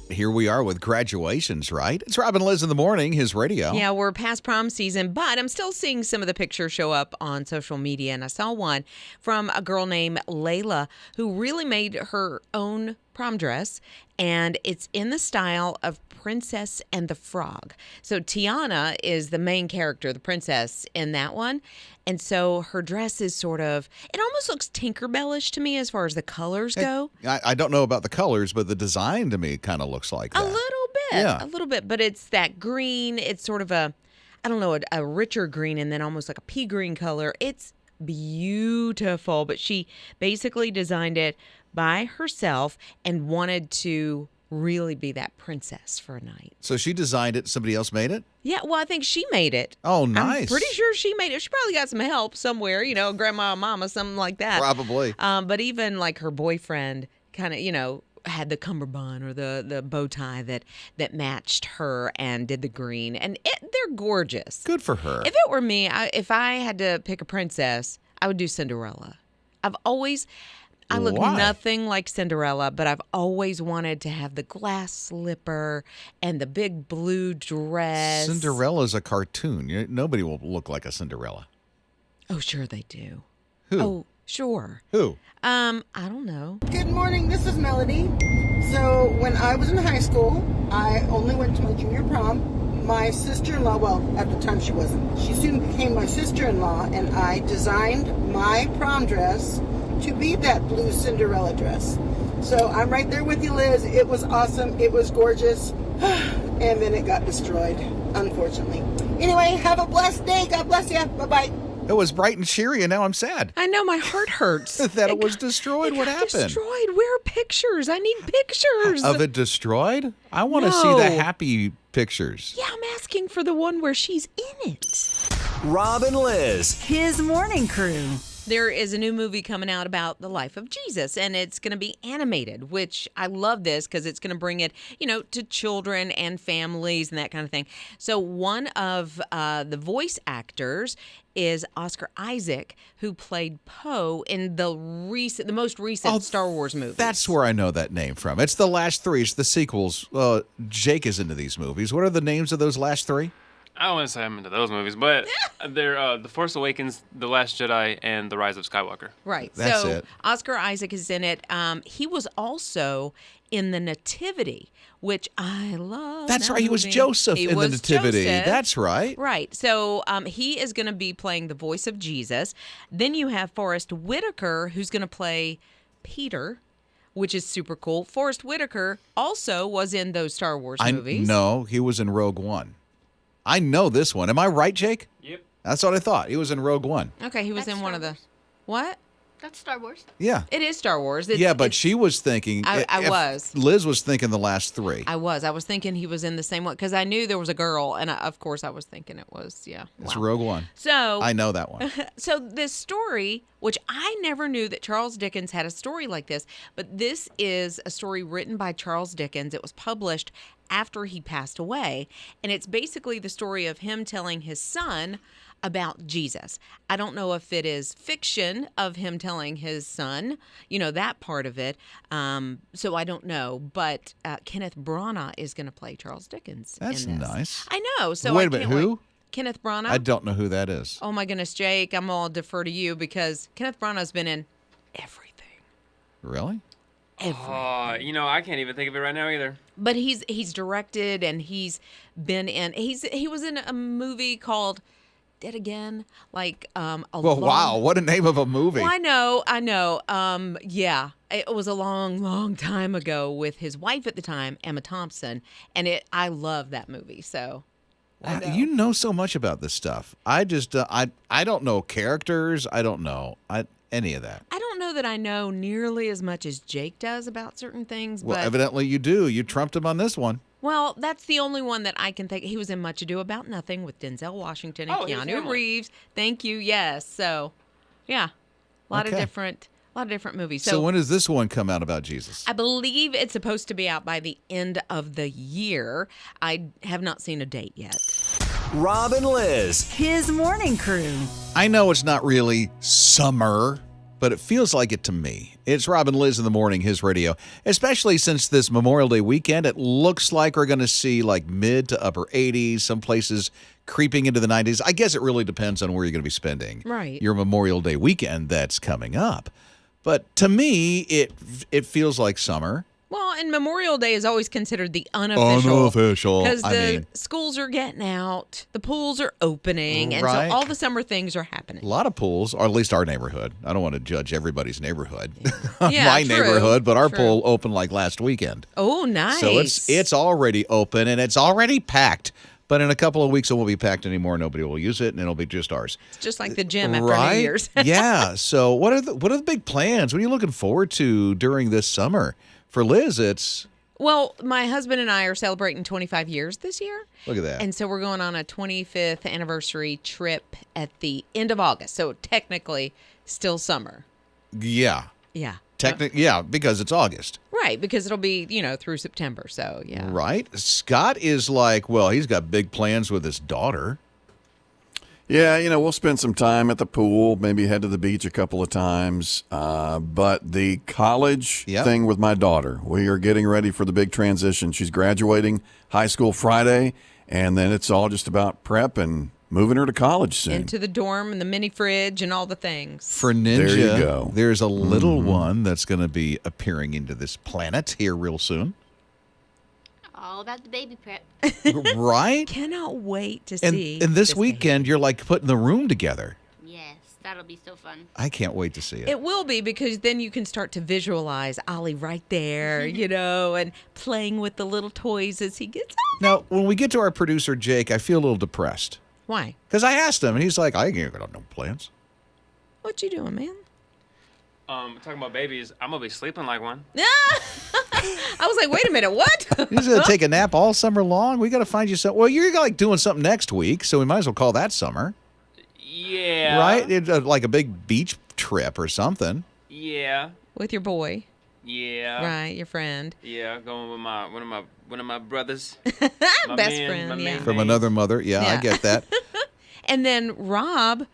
Here we are with graduations, right? It's Rob and Lizz in the morning, his radio. Yeah, we're past prom season, but I'm still seeing some of the pictures show up on social media. And I saw one from a girl named Layla who really made her own prom dress. And it's in the style of Princess and the Frog. So Tiana is the main character, the princess in that one. And so her dress is sort of, it almost looks Tinkerbellish to me as far as the colors go. I don't know about the colors, but the design to me kind of looks like that. A little bit. But it's that green. It's sort of a richer green and then almost like a pea green color. It's beautiful. But she basically designed it by herself and wanted to really be that princess for a night. So she designed it, somebody else made it? Yeah, well, I think she made it. Oh, nice. I'm pretty sure she made it. She probably got some help somewhere, grandma, mama, something like that. Probably. But even like her boyfriend kind of, had the cummerbund or the bow tie that matched her and did the green. And they're gorgeous. Good for her. If it were me, if I had to pick a princess, I would do Cinderella. I look nothing like Cinderella, but I've always wanted to have the glass slipper and the big blue dress. Cinderella's a cartoon. Nobody will look like a Cinderella. Oh, sure they do. Who? Oh, sure. Who? I don't know. Good morning, this is Melody. So when I was in high school, I only went to my junior prom. My sister-in-law, well, at the time she wasn't. She soon became my sister-in-law, and I designed my prom dress to be that blue Cinderella dress. So I'm right there with you, Liz. It was awesome. It was gorgeous. And then it got destroyed, unfortunately. Anyway, have a blessed day. God bless you. Bye-bye. It was bright and cheery, and now I'm sad. I know, my heart hurts. That it was destroyed. What happened? Destroyed. Where are pictures? I need pictures. Of it destroyed? I want to see the happy pictures. Yeah, I'm asking for the one where she's in it. Rob and Lizz. His morning crew. There is a new movie coming out about the life of Jesus, and it's going to be animated, which I love this because it's going to bring it, to children and families and that kind of thing. So one of the voice actors is Oscar Isaac, who played Poe in the most recent Star Wars movie. That's where I know that name from. It's the last three. It's the sequels. Jake is into these movies. What are the names of those last three? I don't want to say I'm into those movies, but they're The Force Awakens, The Last Jedi, and The Rise of Skywalker. Right. That's so it. Oscar Isaac is in it. He was also in The Nativity, which I love. That's that right. He was movie. Joseph He in The was Nativity. Joseph. That's right. Right. So he is going to be playing the voice of Jesus. Then you have Forrest Whitaker, who's going to play Peter, which is super cool. Forrest Whitaker also was in those Star Wars movies. No, he was in Rogue One. I know this one. Am I right, Jake? Yep. That's what I thought. He was in Rogue One. Okay, he was in one of the... What? That's Star Wars. Yeah. It is Star Wars. But she was thinking... Liz was thinking the last three. I was thinking he was in the same one because I knew there was a girl, and of course I was thinking it was, It's Rogue One. So I know that one. So this story, which I never knew that Charles Dickens had a story like this, but this is a story written by Charles Dickens. It was published after he passed away, and it's basically the story of him telling his son about Jesus. I don't know if it is fiction of him telling his son, that part of it. So I don't know, but Kenneth Branagh is going to play Charles Dickens. That's in this. nice. I know. So wait a minute, who? Kenneth Branagh. I don't know who that is. Oh my goodness, Jake, I'm all defer to you because Kenneth Branagh's been in everything. Really? Everything. I can't even think of it right now either. But he's directed and he's been in. He was in a movie called Dead Again, wow, what a name of a movie. Well, I know. Yeah, it was a long, long time ago with his wife at the time, Emma Thompson, and I love that movie. So, you know so much about this stuff. I just, I don't know characters. I don't know any of that. I don't know that I know nearly as much as Jake does about certain things. Well, but evidently you do. You trumped him on this one. Well, that's the only one that I can think. He was in Much Ado About Nothing with Denzel Washington and Keanu Reeves. Thank you. Yes. So, yeah, a lot of different movies. So when does this one come out about Jesus? I believe it's supposed to be out by the end of the year. I have not seen a date yet. Rob and Lizz. His morning crew. I know it's not really summer, but it feels like it to me. It's Rob and Lizz in the morning, his radio. Especially since this Memorial Day weekend, it looks like we're going to see like mid to upper 80s, some places creeping into the 90s. I guess it really depends on where you're going to be spending your Memorial Day weekend that's coming up. But to me, it feels like summer. Well, and Memorial Day is always considered the unofficial. Because the schools are getting out, the pools are opening, and so all the summer things are happening. A lot of pools, or at least our neighborhood. I don't want to judge everybody's neighborhood. Yeah. My neighborhood, but our pool opened like last weekend. Oh, nice. So it's already open, and it's already packed. But in a couple of weeks, it won't be packed anymore. Nobody will use it, and it'll be just ours. It's just like the gym after New Year's. Yeah. So what are the big plans? What are you looking forward to during this summer? For Liz, it's... Well, my husband and I are celebrating 25 years this year. Look at that. And so we're going on a 25th anniversary trip at the end of August. So technically, still summer. Yeah. Yeah. Yeah, because it's August. Right, because it'll be, through September. So, yeah. Right. Scott is like, well, he's got big plans with his daughter. Yeah, we'll spend some time at the pool, maybe head to the beach a couple of times. But the college thing with my daughter, we are getting ready for the big transition. She's graduating high school Friday, and then it's all just about prep and moving her to college soon. Into the dorm and the mini fridge and all the things. For Ninja, there you go. There's a little one that's going to be appearing into this planet here real soon. All about the baby prep. Right? Cannot wait to see. And this weekend, you're like putting the room together. Yes, that'll be so fun. I can't wait to see it. It will be, because then you can start to visualize Ollie right there, and playing with the little toys as he gets up. Now, when we get to our producer, Jake, I feel a little depressed. Why? Because I asked him, and he's like, I ain't got no plans. What you doing, man? Talking about babies, I'm going to be sleeping like one. I was like, wait a minute, what? He's going to take a nap all summer long? We got to find you something. Well, you're like doing something next week, so we might as well call that summer. Yeah. Right? It's like a big beach trip or something. Yeah. With your boy. Yeah. Right, your friend. Yeah, going with one of my brothers. Best friend, yeah. From another mother. Yeah, I get that. And then Rob,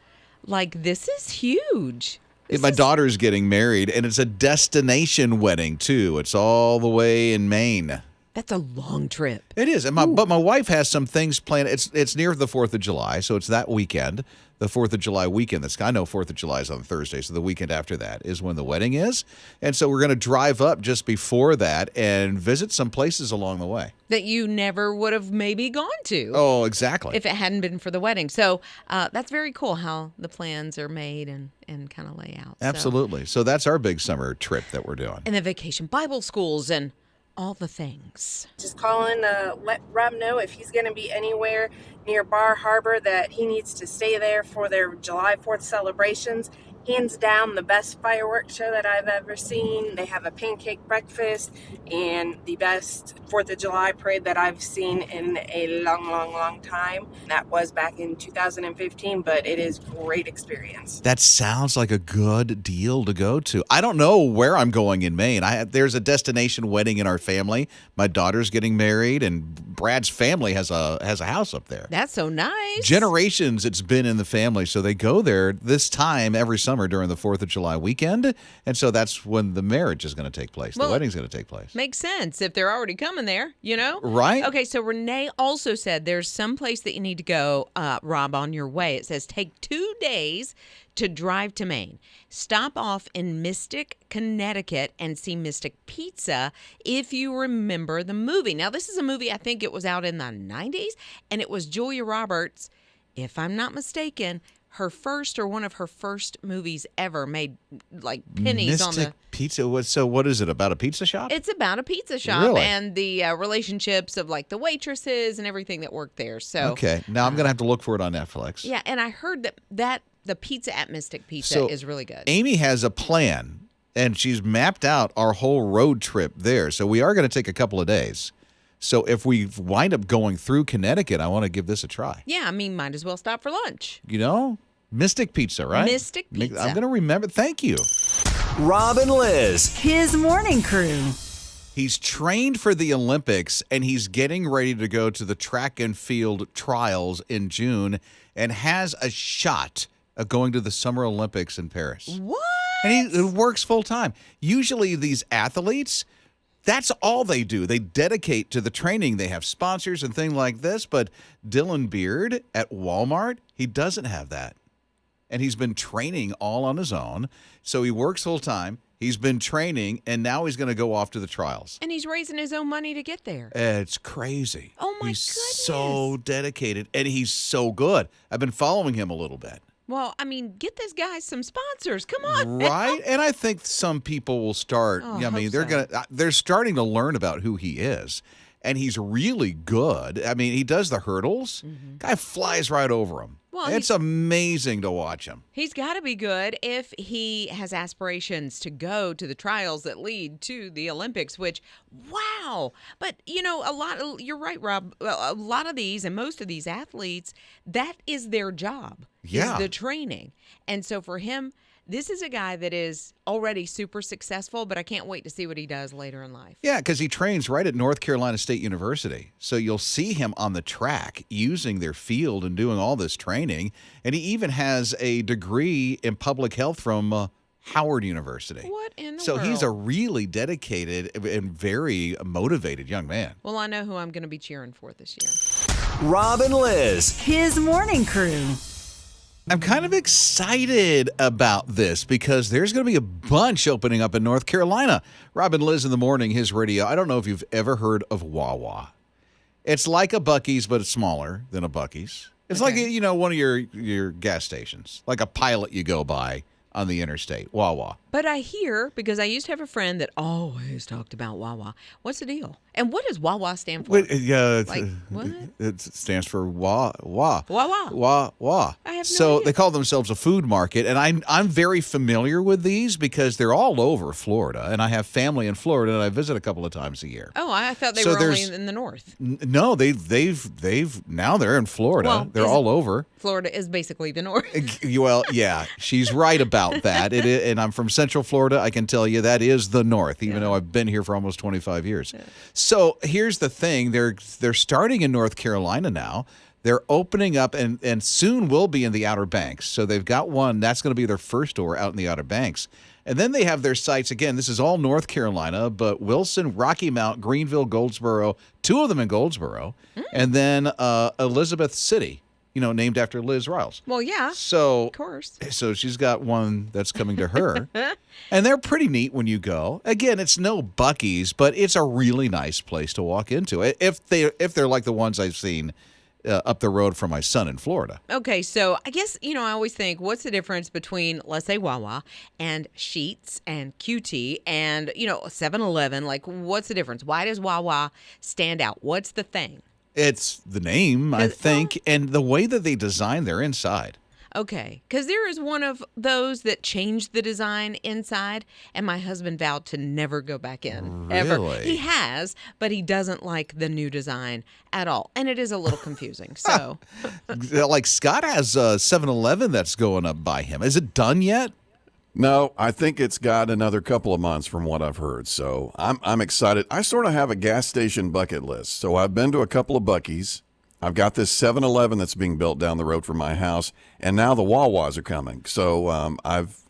this is huge. My daughter's getting married, and it's a destination wedding, too. It's all the way in Maine. That's a long trip. It is. But my wife has some things planned. It's near the 4th of July, so it's that weekend, the 4th of July weekend. I know 4th of July is on Thursday, so the weekend after that is when the wedding is. And so we're going to drive up just before that and visit some places along the way. That you never would have maybe gone to. Oh, exactly. If it hadn't been for the wedding. So that's very cool how the plans are made and kind of lay out. Absolutely. So that's our big summer trip that we're doing. And the vacation Bible schools and all the things. Just calling to let Rob know if he's going to be anywhere near Bar Harbor that he needs to stay there for their July 4th celebrations. Hands down, the best fireworks show that I've ever seen. They have a pancake breakfast and the best 4th of July parade that I've seen in a long, long, long time. That was back in 2015, but it is a great experience. That sounds like a good deal to go to. I don't know where I'm going in Maine. There's a destination wedding in our family. My daughter's getting married, and Brad's family has a house up there. That's so nice. Generations it's been in the family, so they go there this time every summer during the 4th of July weekend, and so that's when the marriage is going to take place. The wedding's going to take place. Makes sense if they're already coming there, Right? Okay, so Renee also said there's some place that you need to go, Rob, on your way. It says take 2 days to drive to Maine. Stop off in Mystic, Connecticut, and see Mystic Pizza if you remember the movie. Now, this is a movie, I think it was out in the 90s, and it was Julia Roberts, if I'm not mistaken, her first or one of her first movies ever, made like pennies on the Mystic Pizza. So what is it, about a pizza shop? It's about a pizza shop Really? and the relationships of like the waitresses and everything that work there. So okay, now I'm going to have to look for it on Netflix. Yeah, and I heard that the pizza at Mystic Pizza is really good. Amy has a plan, and she's mapped out our whole road trip there. So we are going to take a couple of days. So if we wind up going through Connecticut, I want to give this a try. Yeah, I mean, might as well stop for lunch. Mystic Pizza, right? Mystic Pizza. I'm going to remember. Thank you. Rob and Lizz. His morning crew. He's trained for the Olympics, and he's getting ready to go to the track and field trials in June and has a shot of going to the Summer Olympics in Paris. What? And he works full time. Usually these athletes, that's all they do. They dedicate to the training. They have sponsors and things like this. But Dylan Beard at Walmart, he doesn't have that. And he's been training all on his own. So he works full time. He's been training, and now he's going to go off to the trials. And he's raising his own money to get there. It's crazy. Oh, my he's goodness. so dedicated, and he's so good. I've been following him a little bit. Well, I mean, get this guy some sponsors. Come on. Right? And I think some people will start, Oh, I mean, hope they're starting to learn about who he is. And he's really good. I mean, he does the hurdles. Guy flies right over him. Well, it's amazing to watch him. He's got to be good if he has aspirations to go to the trials that lead to the Olympics, which, wow. But, you're right, Rob. A lot of these and most of these athletes, that is their job. Yeah. Is the training. And so for him, this is a guy that is already super successful, but I can't wait to see what he does later in life. Yeah, because he trains right at North Carolina State University. So you'll see him on the track using their field and doing all this training. And he even has a degree in public health from Howard University. What in the So world? he's a really dedicated and very motivated young man. Well, I know who I'm going to be cheering for this year. Rob and Lizz. His morning crew. I'm kind of excited about this because there's going to be a bunch opening up in North Carolina. Rob and Lizz in the morning, his radio. I don't know if you've ever heard of Wawa. It's like a Buc-ee's, but it's smaller than a Buc-ee's. It's like, one of your gas stations, like a Pilot you go by on the interstate, Wawa. But I hear, because I used to have a friend that always talked about Wawa. What's the deal? And what does Wawa stand for? Wait, yeah, Like, what? It stands for Wawa. Wawa. I have no So idea. they call themselves a food market, and I'm very familiar with these because they're all over Florida, and I have family in Florida, and I visit a couple of times a year. Oh, I thought they So were only there's- in the north. No, they've now they're in Florida. Well, they're is- all over. Florida is basically the north. Well, yeah, she's right about that. And I'm from Central Florida. I can tell you that is the north, even though I've been here for almost 25 years. Yeah. So here's the thing: they're starting in North Carolina now. They're opening up and soon will be in the Outer Banks. So they've got one that's going to be their first store out in the Outer Banks. And then they have their sites again. This is all North Carolina, but Wilson, Rocky Mount, Greenville, Goldsboro, two of them in Goldsboro, and then Elizabeth City. Named after Liz Riles. Well, yeah. So, of course. So she's got one that's coming to her. And they're pretty neat when you go. Again, it's no Buc-ee's, but it's a really nice place to walk into. If they're like the ones I've seen up the road from my son in Florida. Okay, so I guess, I always think, what's the difference between, let's say, Wawa and Sheetz and QT and, 7-Eleven? Like, what's the difference? Why does Wawa stand out? What's the thing? It's the name, I think, and the way that they design their inside. Okay, because there is one of those that changed the design inside, and my husband vowed to never go back in. Ever. Really? He has, but he doesn't like the new design at all, and it is a little confusing. So, Like Scott has 7-Eleven that's going up by him. Is it done yet? No, I think it's got another couple of months from what I've heard. So I'm excited. I sort of have a gas station bucket list. So I've been to a couple of Buc-ee's. I've got this 7-Eleven that's being built down the road from my house, and now the Wawas are coming. So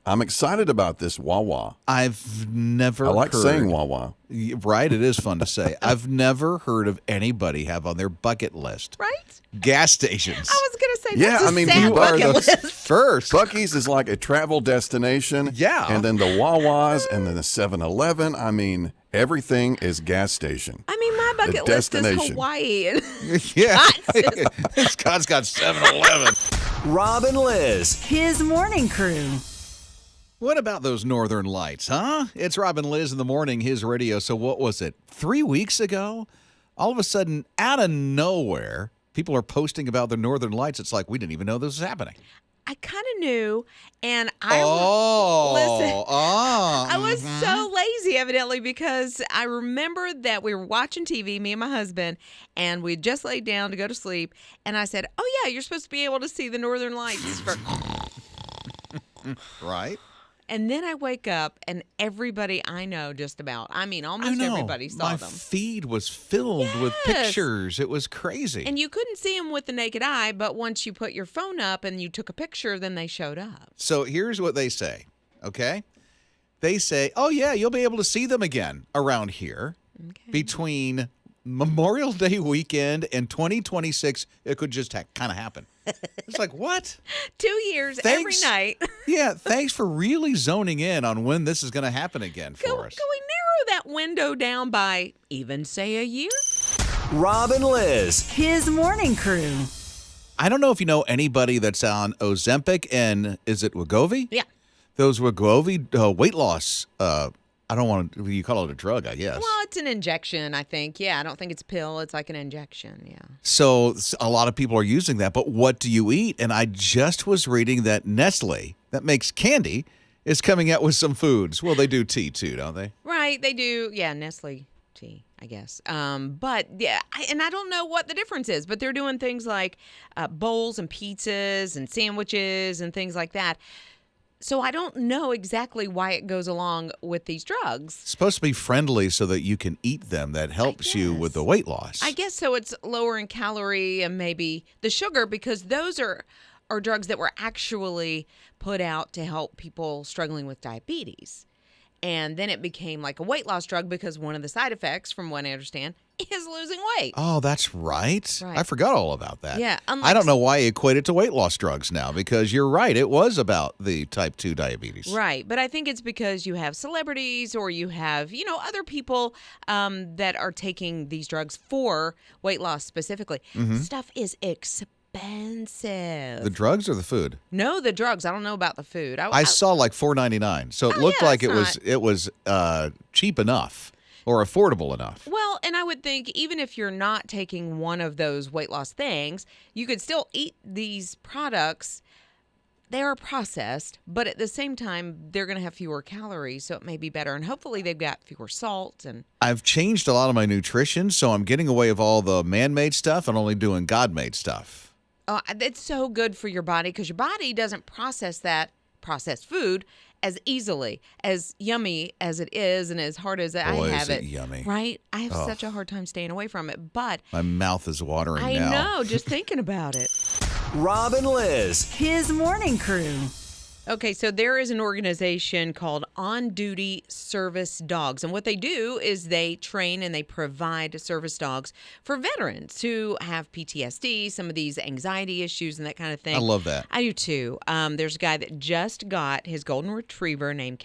I'm excited about this Wawa. I've never I like heard. saying Wawa. Right, it is fun to say. I've never heard of anybody have on their bucket list right? gas stations. I was going to say, Yeah, that's a I mean, sad you are bucket the list. First. Buc-ee's is like a travel destination. Yeah. And then the Wawas and then the 7-Eleven. I mean, everything is gas station. I mean, my bucket list is destination. Hawaii. And Yeah. Scott's Scott's got 7-Eleven. Rob and Lizz. His morning crew. What about those northern lights, huh? It's Rob and Lizz in the morning, his radio. So what was it? 3 weeks ago? All of a sudden, out of nowhere, people are posting about the northern lights. It's like we didn't even know this was happening. I kind of knew, and I I was so lazy, evidently, because I remember that we were watching TV, me and my husband, and we just laid down to go to sleep, and I said, "Oh yeah, you're supposed to be able to see the northern lights." Right? And then I wake up and everybody I know just about, almost everybody saw My them. feed was filled with Yes. pictures. It was crazy. And you couldn't see them with the naked eye, but once you put your phone up and you took a picture, then they showed up. So here's what they say, okay? They say, oh, yeah, you'll be able to see them again around here between Memorial Day weekend and 2026. It could just kind of happen. It's like, what? 2 years Thanks. every night. Yeah, thanks for really zoning in on when this is going to happen again for us. Can we narrow that window down by even, say, a year? Rob and Lizz. His morning crew. I don't know if you know anybody that's on Ozempic and is it Wegovy? Yeah. Those Wegovy weight loss. I don't want to. You call it a drug, I guess. Well, it's an injection, I think. Yeah, I don't think it's a pill. It's like an injection. Yeah. So a lot of people are using that. But what do you eat? And I just was reading that Nestle, that makes candy, is coming out with some foods. Well, they do tea too, don't they? Right. They do. Yeah, Nestle tea, I guess. But yeah, I don't know what the difference is, but they're doing things like bowls and pizzas and sandwiches and things like that. So I don't know exactly why it goes along with these drugs. It's supposed to be friendly so that you can eat them. That helps you with the weight loss. I guess so. It's lower in calorie and maybe the sugar, because those are drugs that were actually put out to help people struggling with diabetes. And then it became like a weight loss drug because one of the side effects, from what I understand, is losing weight. Oh, that's right. I forgot all about that. Yeah. I don't know why I equate it to weight loss drugs now, because you're right. It was about the type 2 diabetes. Right. But I think it's because you have celebrities or you have, other people that are taking these drugs for weight loss specifically. Stuff is expensive. The drugs or the food? No, the drugs. I don't know about the food. I saw like $4.99, so it looked like it was cheap enough or affordable enough. Well, and I would think even if you're not taking one of those weight loss things, you could still eat these products. They are processed, but at the same time, they're going to have fewer calories, so it may be better. And hopefully they've got fewer salt. And I've changed a lot of my nutrition, so I'm getting away with all the man-made stuff and only doing God-made stuff. It's so good for your body because your body doesn't process that processed food as easily, as yummy as it is and as hard as I have it. Yummy. Right? I have such a hard time staying away from it, but my mouth is watering I now. know, just thinking about it. Rob and Lizz. His morning crew. Okay, so there is an organization called On Duty Service Dogs. And what they do is they train and they provide service dogs for veterans who have PTSD, some of these anxiety issues and that kind of thing. I love that. I do too. There's a guy that just got his golden retriever named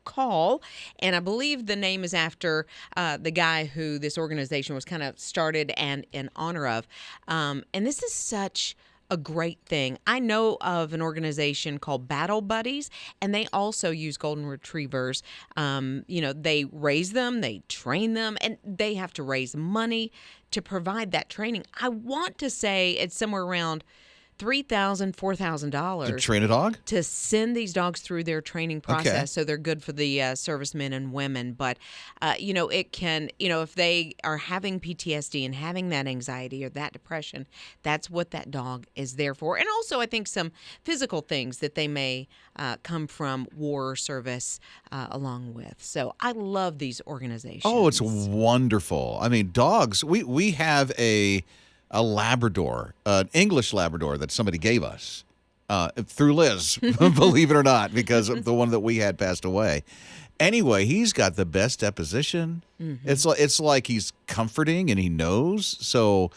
Call, and I believe the name is after the guy who this organization was kind of started and in honor of. And this is such a great thing. I know of an organization called Battle Buddies, and they also use golden retrievers. They raise them, they train them, and they have to raise money to provide that training. I want to say it's somewhere around $3,000, $4,000 to train a dog, to send these dogs through their training process, so they're good for the servicemen and women. But it can, if they are having PTSD and having that anxiety or that depression, that's what that dog is there for. And also, I think some physical things that they may come from war service along with. So I love these organizations. Oh, it's wonderful. I mean, dogs. We have a Labrador, an English Labrador that somebody gave us through Liz, believe it or not, because the one that we had passed away. Anyway, he's got the best deposition. Mm-hmm. It's like he's comforting and he knows. So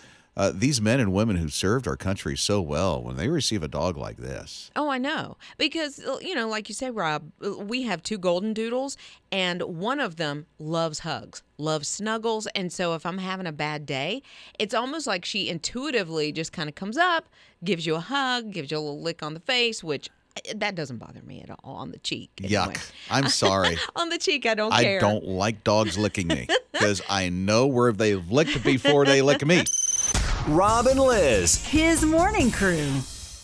these men and women who served our country so well, when they receive a dog like this. Oh, I know. Because, like you say, Rob, we have 2 golden doodles, and one of them loves hugs, loves snuggles. And so if I'm having a bad day, it's almost like she intuitively just kind of comes up, gives you a hug, gives you a little lick on the face, which that doesn't bother me at all, on the cheek. Anyway. Yuck. I'm sorry. On the cheek, I don't care. I don't like dogs licking me because I know where they've licked before they lick me. Rob and Lizz. His morning crew.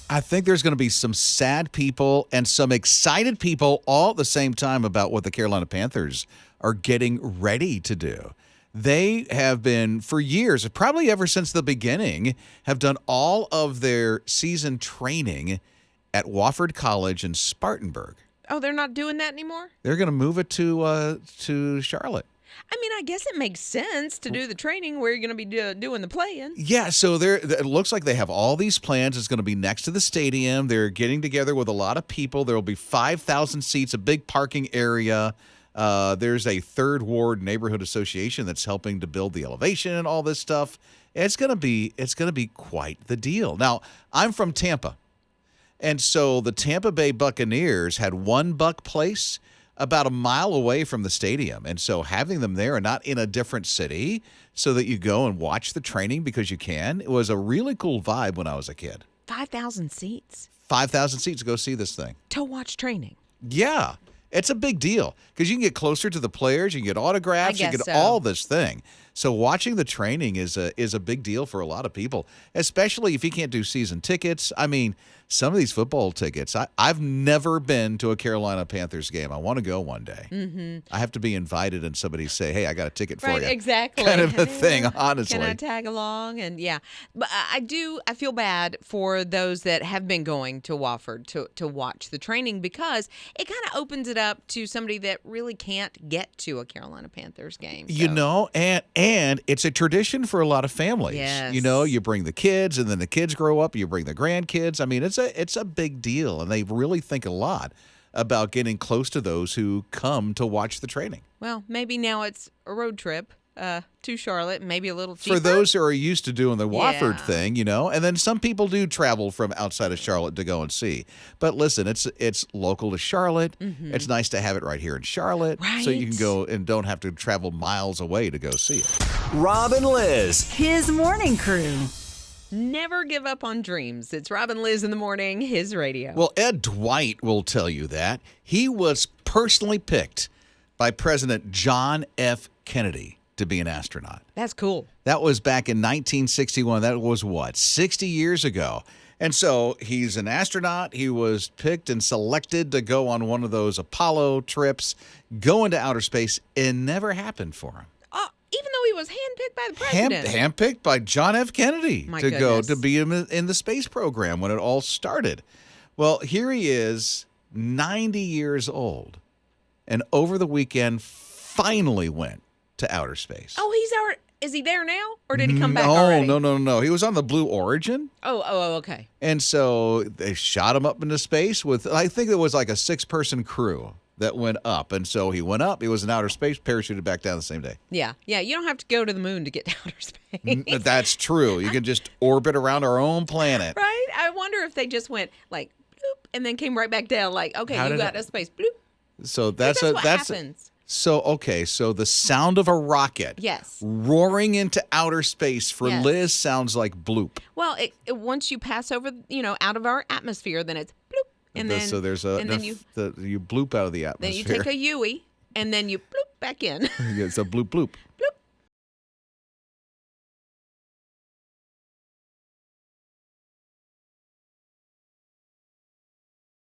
I think there's going to be some sad people and some excited people all at the same time about what the Carolina Panthers are getting ready to do. They have been, for years, probably ever since the beginning, have done all of their season training at Wofford College in Spartanburg. Oh, they're not doing that anymore? They're going to move it to Charlotte. I mean, I guess it makes sense to do the training where you're going to be doing the playing. Yeah, so it looks like they have all these plans. It's going to be next to the stadium. They're getting together with a lot of people. There will be 5,000 seats, a big parking area. There's a Third Ward Neighborhood Association that's helping to build the elevation and all this stuff. It's going to be quite the deal. Now, I'm from Tampa, and so the Tampa Bay Buccaneers had one Buck Place about a mile away from the stadium. And so having them there and not in a different city so that you go and watch the training because you can, it was a really cool vibe when I was a kid. 5,000 seats 5,000 seats to go see this thing. to watch training. Yeah. It's a big deal because you can get closer to the players, you can get autographs, you I can guess get so. all this thing. So watching the training is a big deal for a lot of people, especially if you can't do season tickets. I mean, some of these football tickets, I've never been to a Carolina Panthers game. I want to go one day. Mm-hmm. I have to be invited and somebody say, hey, I got a ticket for Right, you. exactly. Kind of a thing, honestly. Can I tag along? And yeah, but I feel bad for those that have been going to Wofford to watch the training because it kind of opens it up to somebody that really can't get to a Carolina Panthers game. You So, know, and it's a tradition for a lot of families. Yes. You know, you bring the kids and then the kids grow up, you bring the grandkids. I mean, it's a big deal, and they really think a lot about getting close to those who come to watch the training. well, maybe now it's a road trip to Charlotte, maybe a little cheaper. For those who are used to doing the Wofford Yeah. thing, you know, and then some people do travel from outside of Charlotte to go and see. But listen, it's local to Charlotte. Mm-hmm. It's nice to have it right here in Charlotte, so you can Right. go and don't have to travel miles away to go see it. Rob and Lizz. His morning crew. Never give up on dreams. It's Rob and Lizz in the morning, his radio. Well, Ed Dwight will tell you that. He was personally picked by President John F. Kennedy to be an astronaut. That's cool. That was back in 1961. That was what, 60 years ago. And so he's an astronaut. He was picked and selected to go on one of those Apollo trips, go into outer space. It never happened for him. Oh, even though he was handpicked by the president. Handpicked by John F. Kennedy My to go goodness. to be in the space program when it all started. Well, here he is, 90 years old, and over the weekend finally went to outer space. Oh, is he there now? Or did he come back already? No. He was on the Blue Origin. Oh, okay. And so they shot him up into space with, I think it was like a 6-person crew that went up. And so he went up, he was in outer space, parachuted back down the same day. Yeah. You don't have to go to the moon to get to outer space. That's true. You can just orbit around our own planet. Right? I wonder if they just went like, bloop, and then came right back down like, okay, How you did got it- to space, bloop. So That's what happens. So, okay, so the sound of a rocket Yes. roaring into outer space for Yes. Liz sounds like bloop. Well, once you pass over, out of our atmosphere, then it's bloop. And then, So there's and then you you bloop out of the then atmosphere. you take a Yui, and then you bloop back in. It's a bloop bloop. Bloop.